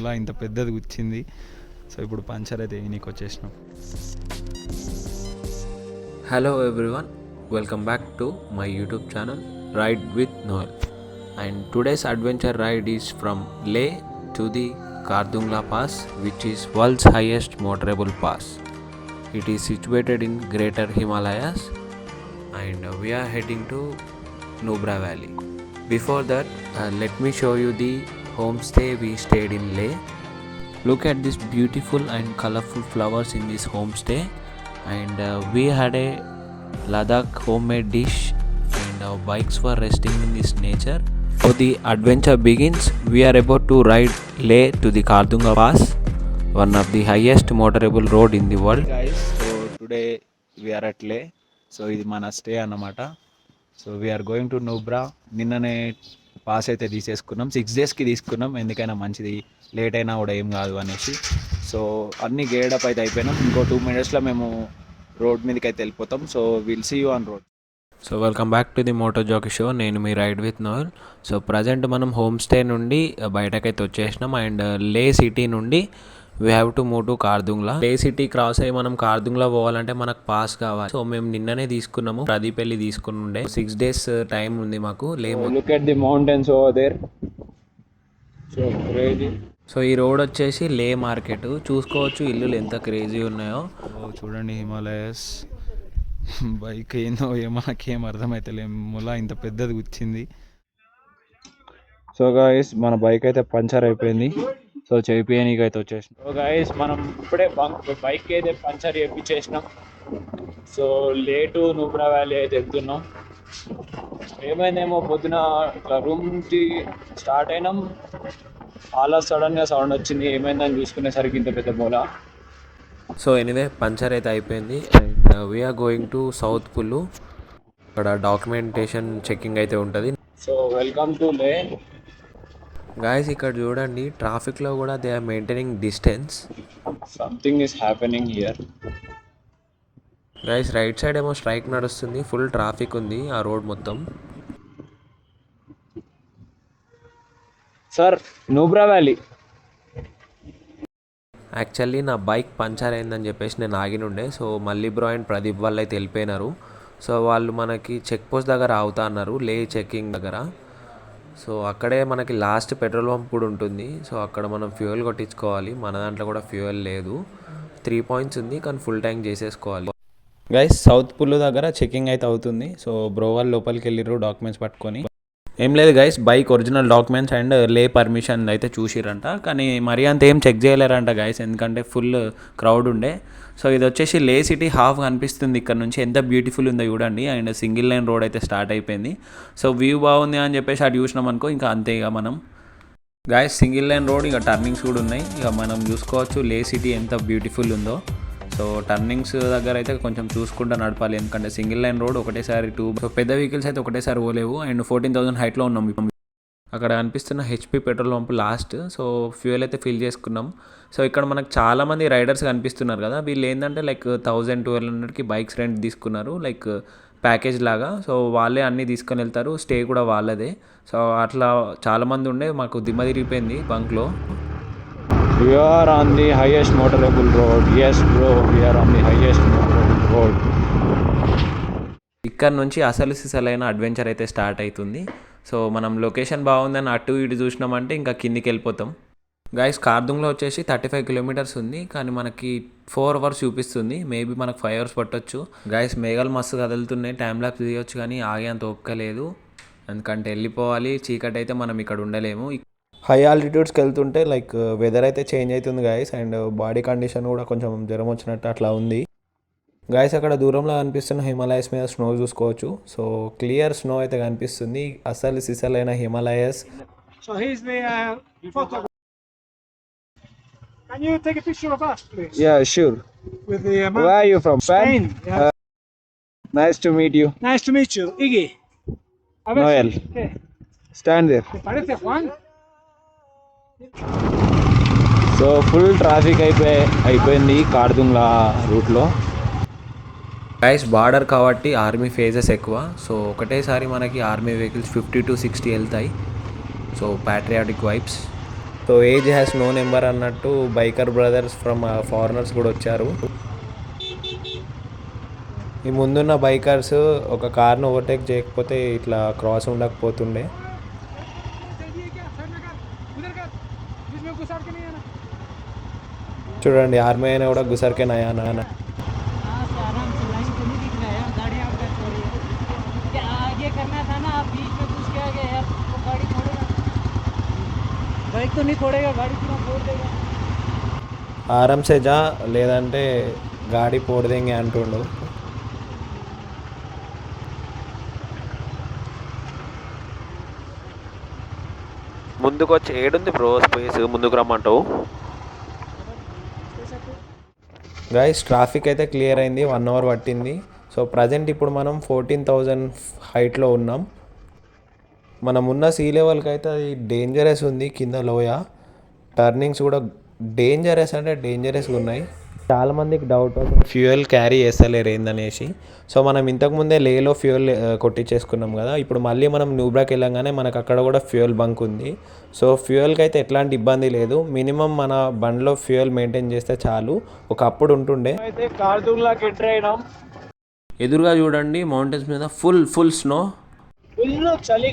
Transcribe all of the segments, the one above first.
ముల ఇంత పెద్దది వచ్చింది. సో ఇప్పుడు పంచర్ అయితే నీకు వచ్చేసినాం. Hello everyone, welcome back to my YouTube channel Ride with Noel. And today's adventure ride is from Leh to the Kardungla Pass, which is world's highest motorable pass. It is situated in Greater Himalayas and we are heading to Nubra Valley. Before that, let me show you the homestay we stayed in Leh. Look at this beautiful and colorful flowers in this homestay, and we had a Ladakh homemade dish and our bikes were resting in this nature. So the adventure begins. We are about to ride Leh to the Kardungla Pass, one of the highest motorable road in the world. Guys, so today we are at Leh. So ఇది మన stay అన్నమాట. So we're going to Nubra. నిన్ననే pass అయితే తీసేసుకున్నాం, 6 డేస్కి తీసుకున్నాం, ఎందుకైనా మంచిది, లేట్ అయినా కూడా ఏం కాదు అనేసి. సో అన్ని గేడప్ అయితే అయిపోయినాం. ఇంకో 2 minutesలో మేము రోడ్ మీదకి అయితే వెళ్ళిపోతాం. So will see you on road. So welcome back to the moto jockey show. నేను మీ ride with Noel. So present మనం హోమ్ స్టే నుండి బయటకైతే వచ్చేసినాం అండ్ లే సిటీ నుండి we have to move to Khardungla. Leh city cross అయ్యి మనం కార్దుంగ్లా పోవాలంటే మనకు పాస్ కావాలి. సో మేము నిన్ననే తీసుకున్నాము, ప్రదీప్ వెళ్ళి తీసుకుని ఉండే. 6 days టైం ఉంది మాకు. Look at the mountains over there. So crazy. So ఈ రోడ్ వచ్చేసి లే మార్కెట్. చూసుకోవచ్చు ఇల్లులు ఎంత క్రేజీ ఉన్నాయో. చూడండి హిమాలయస్. బైక్ ఏందో మనకేం అర్థమైతే ముల ఇంత పెద్దది వచ్చింది. సో గాయస్ మన బైక్ అయితే పంచర్ అయిపోయింది. సో చేయించడానికి అయితే వచ్చేసినాం. సో గాయస్ మనం ఇప్పుడే బైక్ అయితే పంచర్ చేయించేసినాం. సో లేటు నూబ్రా వ్యాలీ అయితే వెళ్తున్నాం. ఏమైందేమో పొద్దున ఇట్లా రూమ్కి స్టార్ట్ అయినాం, అలా సడన్గా సౌండ్ వచ్చింది. ఏమైందని చూసుకునేసరికి ఇంత పెద్ద మూల. సో ఎనీవే పంచర్ అయితే అయిపోయింది and we're going to south Pullu. అక్కడ డాక్యుమెంటేషన్ చెకింగ్ అయితే ఉంటుంది. So welcome to Leh. Guys ఇక్కడ చూడండి, ట్రాఫిక్లో కూడా they are maintaining distance. Something is happening here. Guys right side ఏమో స్ట్రైక్ నడుస్తుంది, ఫుల్ ట్రాఫిక్ ఉంది ఆ రోడ్ మొత్తం. Sir Nubra valley. యాక్చువల్లీ నా బైక్ పంచర్ అయిందని చెప్పేసి నేను ఆగినుండే. సో మళ్ళీ బ్రో అండ్ ప్రదీప్ వాళ్ళు అయితే వెళ్ళిపోయినారు. సో వాళ్ళు మనకి చెక్ పోస్ట్ దగ్గర ఆగుతా అన్నారు, లే చెక్కింగ్ దగ్గర. సో అక్కడే మనకి లాస్ట్ పెట్రోల్ పంప్ కూడా ఉంటుంది. సో అక్కడ మనం ఫ్యూయల్ కొట్టించుకోవాలి. మన దాంట్లో కూడా ఫ్యూయల్ లేదు, 3 points ఉంది కానీ ఫుల్ ట్యాంక్ చేసేసుకోవాలి. గైస్ సౌత్ పుల్లు దగ్గర చెకింగ్ అయితే అవుతుంది. సో బ్రో వాళ్ళు లోపలికి వెళ్ళిర్రు డాక్యుమెంట్స్ పట్టుకొని. ఏం లేదు guys, bike original documents and లే పర్మిషన్ అయితే చూసిరంట, కానీ మరీ అంత ఏం చెక్ చేయలేరంట గైస్, ఎందుకంటే ఫుల్ క్రౌడ్ ఉండే. సో ఇది వచ్చేసి లే సిటీ హాఫ్ కనిపిస్తుంది ఇక్కడ నుంచి, ఎంత బ్యూటిఫుల్ ఉందో చూడండి. అండ్ సింగిల్ లైన్ రోడ్ అయితే స్టార్ట్ అయిపోయింది. సో వ్యూ బాగుంది అని చెప్పేసి అటు చూసినాం అనుకో, ఇంకా అంతే. ఇక మనం గైస్ సింగిల్ లైన్ రోడ్, ఇక టర్నింగ్స్ కూడా ఉన్నాయి. ఇక మనం చూసుకోవచ్చు లే సిటీ ఎంత బ్యూటిఫుల్ ఉందో. సో టర్నింగ్స్ దగ్గర అయితే కొంచెం చూసుకుంటూ నడపాలి, ఎందుకంటే సింగిల్ లైన్ రోడ్ ఒకటేసారి పెద్ద వెహికల్స్ అయితే ఒకటేసారి పోలేవు. అండ్ 14,000 హైట్లో ఉన్నాం. అక్కడ కనిపిస్తున్న HP petrol pump last. So fuel అయితే ఫిల్ చేసుకున్నాం. సో ఇక్కడ మనకు చాలామంది రైడర్స్ కనిపిస్తున్నారు కదా, వీళ్ళు ఏంటంటే లైక్ 1,000-1,200కి బైక్స్ రెంట్ తీసుకున్నారు, లైక్ ప్యాకేజ్ లాగా. సో వాళ్ళే అన్నీ తీసుకొని వెళ్తారు, స్టే కూడా వాళ్ళదే. సో అట్లా చాలామంది ఉండే, మాకు దిమ్మ తిరిగిపోయింది బంక్లో. We are on the highest motorable road. Yes bro, we are on the highest motorable road. ఇక్కడ నుంచి అసలు సిసలైన అడ్వెంచర్ అయితే స్టార్ట్ అవుతుంది. సో మనం లొకేషన్ బాగుందని అటు ఇటు చూసినామంటే ఇంకా కిందికి వెళ్ళిపోతాం. గైస్ కార్దుంగ్లో వచ్చేసి 35 kilometers ఉంది, కానీ మనకి 4 hours చూపిస్తుంది. మేబీ మనకు 5 hours పట్టొచ్చు. గైస్ మేఘాలు మస్తు కదులుతున్నాయి, టైం ల్యాప్స్ తీయొచ్చు, కానీ ఆగేంత ఓపిక లేదు, ఎందుకంటే వెళ్ళిపోవాలి. చీకటి అయితే మనం ఇక్కడ ఉండలేము. హై ఆల్టిట్యూడ్స్కి వెళ్తుంటే లైక్ వెదర్ అయితే చేంజ్ అవుతుంది గాయస్, అండ్ బాడీ కండిషన్ కూడా కొంచెం జ్వరం వచ్చినట్టు అట్లా ఉంది గాయస్. అక్కడ దూరంలో కనిపిస్తున్న హిమాలయస్ మీద స్నో చూసుకోవచ్చు. సో క్లియర్ స్నో అయితే కనిపిస్తుంది, అసలు సిసలైన Himalayas. So here's the photo. Can you take a picture of us, please? Yeah, sure. With the Where are you from? Spain. Yeah. Nice to meet you. Nice to meet you, Iggy. A ver, Noel. ¿qué? Stand there. ¿Te parece, Juan? So full traffic అయిపోయింది కార్దుంగ్లా రూట్లో. Guys border కాబట్టి army ఫేజెస్ ఎక్కువ. So ఒకటేసారి మనకి army vehicles 50 to 60 వెళ్తాయి. So patriotic vibes. So so age has no number అన్నట్టు biker brothers from foreigners కూడా వచ్చారు. ఈ ముందున్న బైకర్స్ ఒక కార్ను ఓవర్టేక్ చేయకపోతే ఇట్లా క్రాస్ ఉండకపోతుండే. చూడండి ఆర్మీ అయినా కూడా గుసర్కే నయా నాన్న. ఆరాంసే జా లేదంటే గాడి పోడదేంగే అంటుండు. ముందుకు వచ్చి ఏడుంది బ్రో స్పేస్, ముందుకు రమ్మంటావు. గైస్ ట్రాఫిక్ అయితే క్లియర్ అయింది, 1 అవర్ పట్టింది. సో ప్రజెంట్ ఇప్పుడు మనం 14,000 హైట్లో ఉన్నాం. మనం ఉన్న సీ లెవెల్కి అయితే అది డేంజరస్ ఉంది, కింద లోయ. టర్నింగ్స్ కూడా డేంజరస్ అంటే డేంజరస్గా ఉన్నాయి. చాలామందికి డౌట్ ఫ్యూయల్ క్యారీ చేస్తలేరు ఏందనేసి. సో మనం ఇంతకుముందే లేలో ఫ్యూయల్ కొట్టించేసుకున్నాం కదా, ఇప్పుడు మళ్ళీ మనం న్యూబ్రాకి వెళ్ళంగానే మనకు అక్కడ కూడా ఫ్యూయల్ బంక్ ఉంది. సో ఫ్యూయల్కి అయితే ఎట్లాంటి ఇబ్బంది లేదు, మినిమం మన బండ్లో ఫ్యూయల్ మెయింటైన్ చేస్తే చాలు. ఒకప్పుడు ఉంటుండే. అయితే కార్దుంగ్లాకి ఎంటర్ అయినాం. ఎదురుగా చూడండి మౌంటైన్స్ మీద ఫుల్ స్నో. ఫుల్ చలి.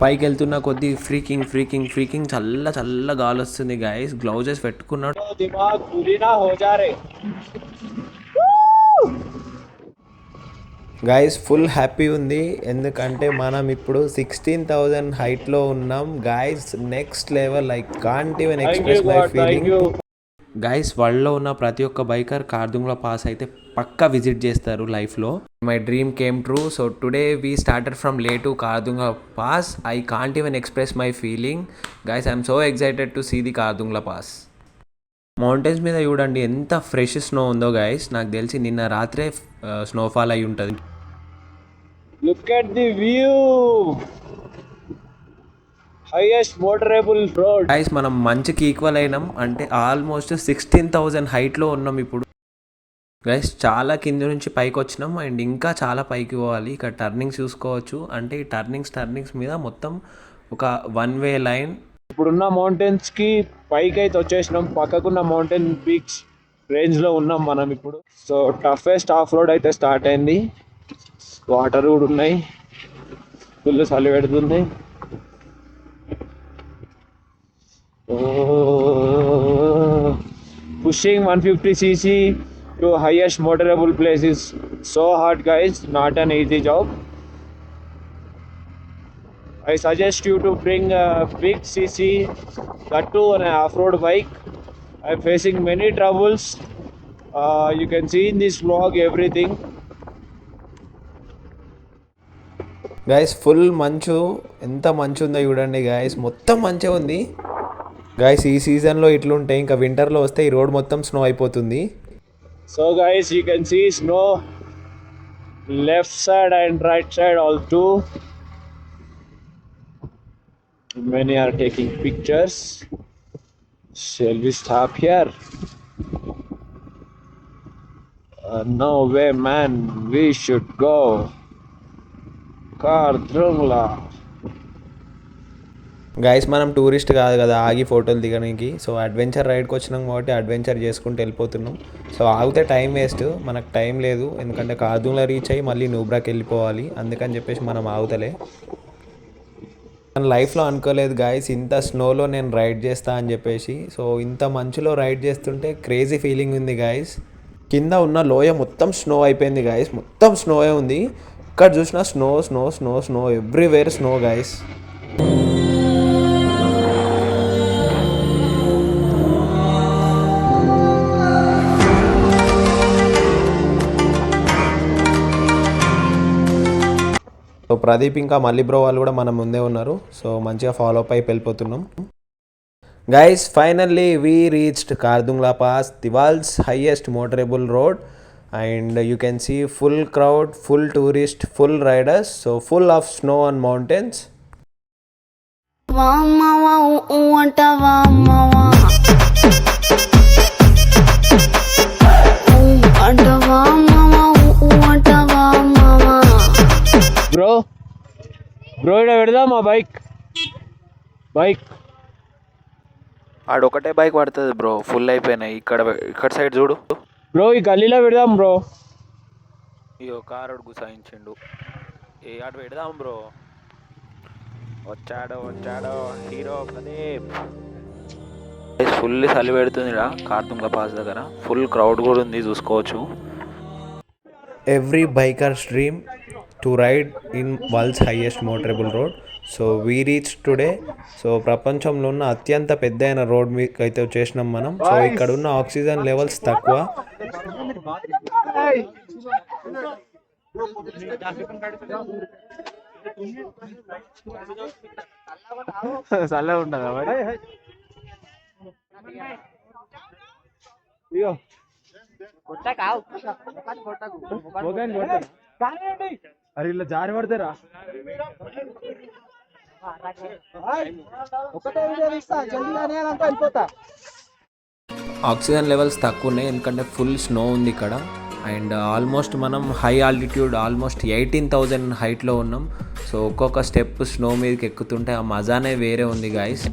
పైకి వెళ్తున్న కొద్దీ ఫ్రీకింగ్ చల్ల గాలి వస్తుంది గైస్. గ్లౌజెస్ పెట్టుకున్నాడు. గైస్ ఫుల్ హ్యాపీ ఉంది, ఎందుకంటే మనం ఇప్పుడు 16,000 హైట్లో ఉన్నాం guys. Next level, like can't even express my feeling. Guys వరల్డ్లో ఉన్న ప్రతి ఒక్క బైకర్ కార్దుంగ్లా పాస్ అయితే పక్కా విజిట్ చేస్తారు లైఫ్లో. My dream came true. So today we started from Leh to Khardungla pass. I can't even express my feeling guys. I'm so excited to see the Khardungla pass. Mountains మీద చూడండి ఎంత ఫ్రెష్ స్నో ఉందో guys. నాకు తెలిసి నిన్న రాత్రే స్నోఫాల్ అయి ఉంటుంది. Look at the view, highest motorable road. Guys మనం మంచికి ఈక్వల్ అయినాం, అంటే ఆల్మోస్ట్ 16,000 హైట్లో ఉన్నాం ఇప్పుడు గైస్. చాలా కింద నుంచి పైకి వచ్చినాం అండ్ ఇంకా చాలా పైకి పోవాలి. ఇక్కడ టర్నింగ్స్ చూసుకోవచ్చు, అంటే ఈ టర్నింగ్స్ మీద మొత్తం ఒక 1 వే లైన్. ఇప్పుడున్న మౌంటైన్స్కి పైకి అయితే వచ్చేసినాం. పక్కకున్న మౌంటైన్ పీక్స్ రేంజ్లో ఉన్నాం మనం ఇప్పుడు. సో టఫెస్ట్ ఆఫ్ రోడ్ అయితే స్టార్ట్ అయింది. వాటర్ కూడా ఉన్నాయి, ఫుల్ చలి పెడుతుంది. Pushing 150cc to highest motorable place is so hard guys, not an easy job. I suggest you to bring a big cc, that too on an off-road bike. I'm facing many troubles. You can see in this vlog everything. Guys full మంచు, ఎంత మంచు ఉందో చూడండి guys. మొత్తం మంచే ఉంది guys. ఈ సీజన్లో ఇట్లుంటే ఇంకా వింటర్లో వస్తే ఈ రోడ్ మొత్తం స్నో అయిపోతుంది. So guys, you can see snow left side and right side all too. Many are taking pictures. Shall we stop here? No way man, we should go. Kardungla. Guys మనం tourist కాదు కదా ఆగి ఫోటోలు దిగడానికి. So adventure రైడ్కి వచ్చినాం కాబట్టి adventure చేసుకుంటూ వెళ్ళిపోతున్నాం. సో ఆగితే టైం వేస్ట్, మనకు టైం లేదు, ఎందుకంటే కార్దుంగ్లా రీచ్ అయ్యి మళ్ళీ న్యూబ్రాకి వెళ్ళిపోవాలి. అందుకని చెప్పేసి మనం ఆగుతలే. నేను లైఫ్లో అనుకోలేదు గైస్ ఇంత స్నోలో నేను రైడ్ చేస్తా అని చెప్పేసి. సో ఇంత మంచులో రైడ్ చేస్తుంటే క్రేజీ ఫీలింగ్ ఉంది గైస్. కింద ఉన్న లోయ మొత్తం స్నో అయిపోయింది గైస్, మొత్తం స్నోయే ఉంది. ఇక్కడ చూసినా snow snow snow snow everywhere snow guys. So Pradeep ఇంకా మళ్ళీ బ్రో వాళ్ళు కూడా మన ముందే ఉన్నారు. సో మంచిగా ఫాలో అప్ అయి వెళ్ళిపోతున్నాం guys. Finally we reached Khardung La pass, the world's highest motorable road. And you can see full crowd, full tourist, full riders, so full of snow and mountains. Bro ida vedama bike ఆడొకటే bike పడుతుంది bro, full అయిపోయినాయి. ఇక్కడ side చూడు bro ఈ గల్లీలో పెడదాం bro. ఇయో కారోడు గుసాయించిండు. ఆడు పెడదాం బ్రో. వచ్చాడో హీరో ప్రదీప్. ఫుల్ చలి పెడుతుంది ఇక్కడ కార్తుంగ పాస్ దగ్గర. ఫుల్ క్రౌడ్ కూడా ఉంది, చూసుకోవచ్చు. Every biker's dream to ride in world's highest motorable road. So we reach today. So ప్రపంచంలో ఉన్న అత్యంత పెద్దైన రోడ్ మీకు అయితే వచ్చేసినాం మనం. సో ఇక్కడ ఉన్న ఆక్సిజన్ లెవెల్స్ తక్కువ. చల్లగా ఉంటుందా మరి? అయ్యో అరే ఇలా జారి పడతారా? ఆక్సిజన్ లెవెల్స్ తక్కువ ఉన్నాయి, ఎందుకంటే ఫుల్ స్నో ఉంది ఇక్కడ. అండ్ ఆల్మోస్ట్ మనం హై ఆల్టిట్యూడ్ ఆల్మోస్ట్ 18,000 హైట్లో ఉన్నాం. సో ఒక్కొక్క స్టెప్ స్నో మీదకి ఎక్కుతుంటే ఆ మజానే వేరే ఉంది గాయస్.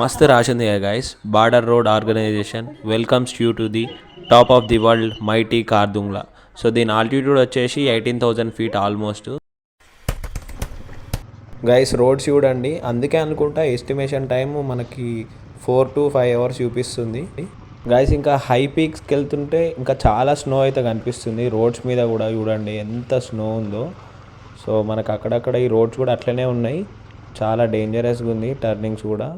మస్తు రాసింది guys. Border road organisation welcomes you to the top of the world mighty Khardungla. So దీని ఆల్టిట్యూడ్ వచ్చేసి 18,000 ఫీట్ ఆల్మోస్ట్. గైస్ రోడ్స్ చూడండి, అందుకే అనుకుంటా ఎస్టిమేషన్ టైము మనకి 4 to 5 hours చూపిస్తుంది. గైస్ ఇంకా హై పీక్స్కి వెళ్తుంటే ఇంకా చాలా స్నో అయితే కనిపిస్తుంది. రోడ్స్ మీద కూడా చూడండి ఎంత స్నో ఉందో. సో మనకు అక్కడక్కడ ఈ రోడ్స్ కూడా అట్లనే ఉన్నాయి, చాలా డేంజరస్గా ఉంది టర్నింగ్స్ కూడా.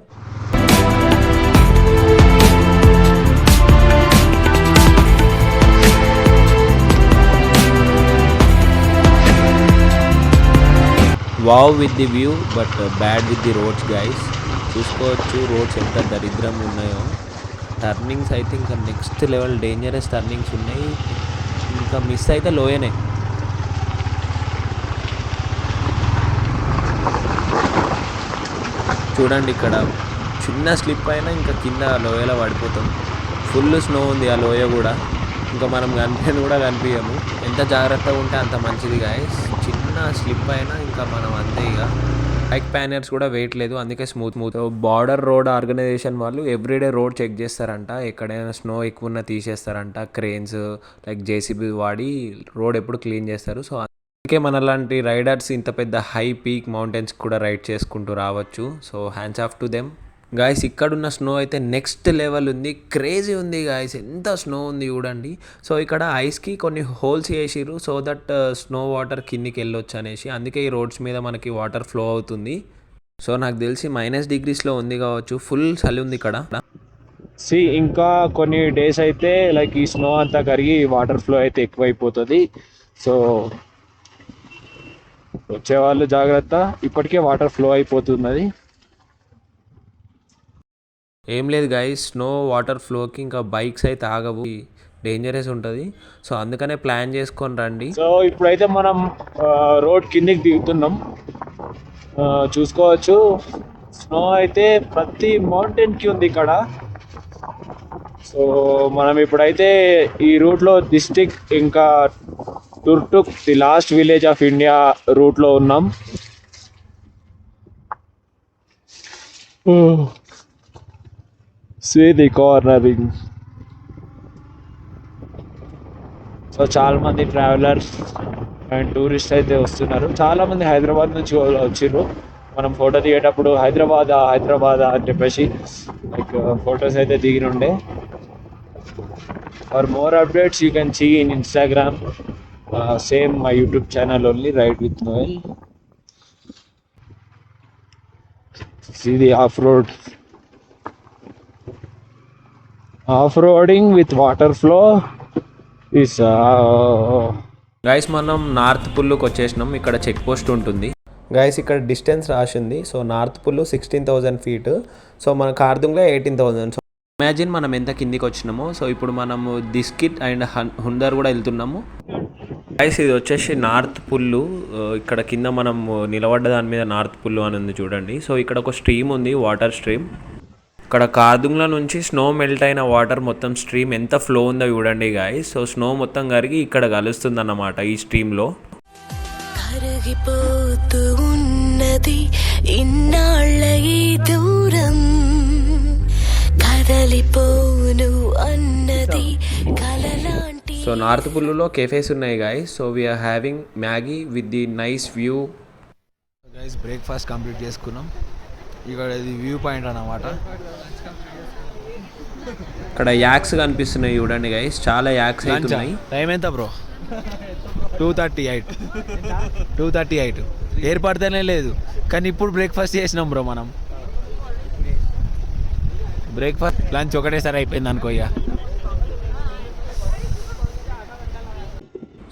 Wow with the view but bad with the roads guys. చూసుకోవచ్చు రోడ్స్ ఎంత దరిద్రంగా ఉన్నాయో. టర్నింగ్స్ అయితే ఇంకా నెక్స్ట్ లెవెల్ డేంజరస్ టర్నింగ్స్ ఉన్నాయి. ఇంకా మిస్ అయితే లోయనే. చూడండి ఇక్కడ చిన్న స్లిప్ అయినా ఇంకా కింద లోయలో పడిపోతాం. ఫుల్ స్నో ఉంది ఆ లోయ కూడా. ఇంకా మనం కనిపించని కూడా కనిపించము. ఎంత జాగ్రత్తగా ఉంటే అంత మంచిది గాయస్. చిన్న స్లిప్ అయినా ఇంకా మనం అంతే. ఇక బైక్ ప్యానర్స్ కూడా వెయిట్ లేదు, అందుకే స్మూత్. బార్డర్ రోడ్ ఆర్గనైజేషన్ వాళ్ళు ఎవ్రీడే రోడ్ చెక్ చేస్తారంట. ఎక్కడైనా స్నో ఎక్కువ ఉన్నా తీసేస్తారంట. క్రేన్స్ లైక్ జేసీబీ వాడి రోడ్ ఎప్పుడు క్లీన్ చేస్తారు. సో అందుకే మనలాంటి రైడర్స్ ఇంత పెద్ద హై పీక్ మౌంటైన్స్ కూడా రైడ్ చేసుకుంటూ రావచ్చు. So hands off to them guys. ఇక్కడున్న స్నో అయితే నెక్స్ట్ లెవెల్ ఉంది, క్రేజీ ఉంది గాయస్. ఎంత స్నో ఉంది చూడండి. సో ఇక్కడ ఐస్కి కొన్ని హోల్స్ వేసిర్రు సో దట్ స్నో వాటర్ కిందికి వెళ్ళొచ్చు అనేసి. అందుకే ఈ రోడ్స్ మీద మనకి వాటర్ ఫ్లో అవుతుంది. సో నాకు తెలిసి -degreesలో ఉంది కావచ్చు. ఫుల్ చలి ఉంది ఇక్కడ. ఇంకా కొన్ని డేస్ అయితే లైక్ ఈ స్నో అంతా కరిగి వాటర్ ఫ్లో అయితే ఎక్కువైపోతుంది. సో వచ్చేవాళ్ళు జాగ్రత్త, ఇప్పటికే వాటర్ ఫ్లో అయిపోతున్నది. ఏం లేదు గాయస్, స్నో వాటర్ ఫ్లోకి ఇంకా బైక్స్ అయితే ఆగవు, డేంజరస్ ఉంటుంది. సో అందుకనే ప్లాన్ చేసుకొని రండి. సో ఇప్పుడైతే మనం రోడ్ కిందికి దిగుతున్నాం. చూసుకోవచ్చు స్నో అయితే ప్రతి మౌంటైన్కి ఉంది ఇక్కడ. సో మనం ఇప్పుడైతే ఈ రూట్లో డిస్ట్రిక్ట్ ఇంకా Turtuk the last village of India రూట్లో ఉన్నాం. See the cornering. సో చాలా మంది ట్రావెలర్స్ అండ్ టూరిస్ట్ అయితే వస్తున్నారు. చాలా మంది హైదరాబాద్ నుంచి వచ్చిర్రు. మనం ఫోటో దిగేటప్పుడు హైదరాబాద్ అని చెప్పేసి లైక్ ఫొటోస్ అయితే దిగినుండే. For more updates, you can see in Instagram. Same my YouTube channel only, Ride with Noel. See the off-roading with water flow is guys మనం నార్త్ పుల్లుకి వచ్చేసినాం. ఇక్కడ చెక్ పోస్ట్ ఉంటుంది గైస్. ఇక్కడ distance రాసింది. So north పుల్లు 16,000 feet. So మన కార్దుంగ్లో 18,000. So imagine మనం ఎంత కిందికి వచ్చినామో. సో ఇప్పుడు మనము దిస్కిట్ అండ్ హుందర్ కూడా వెళ్తున్నాము గైస్. ఇది వచ్చేసి నార్త్ పుల్లు. ఇక్కడ కింద మనం నిలబడ్డ దాని మీద నార్త్ పుల్లు అని ఉంది చూడండి. సో ఇక్కడ ఒక స్ట్రీమ్ ఉంది, వాటర్ స్ట్రీమ్. ఇక్కడ కార్దుంగ్ల నుంచి స్నో మెల్ట్ అయిన వాటర్ మొత్తం స్ట్రీమ్ ఎంత ఫ్లో ఉందో చూడండి గాయస్. సో స్నో మొత్తం కరిగి ఇక్కడ కలుస్తుంది అన్నమాట ఈ స్ట్రీమ్లో. కరిగిపోతూ ఉన్నది ఇన్నాళ్ళ ఈ దూరం, కదలిపోను అన్నది కలలాంటి. సో నార్త్ పుల్లులో కెఫేస్ ఉన్నాయి guys. So we're having Maggi with the nice view. Guys breakfast complete చేసుకున్నాం. ఇక్కడ ఇది వ్యూ పాయింట్ అన్నమాట. ఇక్కడ యాక్స్ కనిపిస్తున్నాయి చూడండి గైస్. చాలా యాక్స్ అవుతున్నాయి. టైం ఎంత బ్రో? 2:38 ఏర్పడితేనే లేదు. కానీ ఇప్పుడు బ్రేక్ఫాస్ట్ చేసినాం బ్రో మనం. బ్రేక్ఫాస్ట్ లంచ్ ఒకటేసారి అయిపోయింది అనుకో ఇక.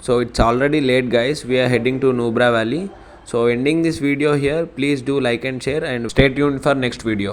So it's already late guys. We are heading to Nubra Valley. So ending this video here. Please do like and share and stay tuned for next video.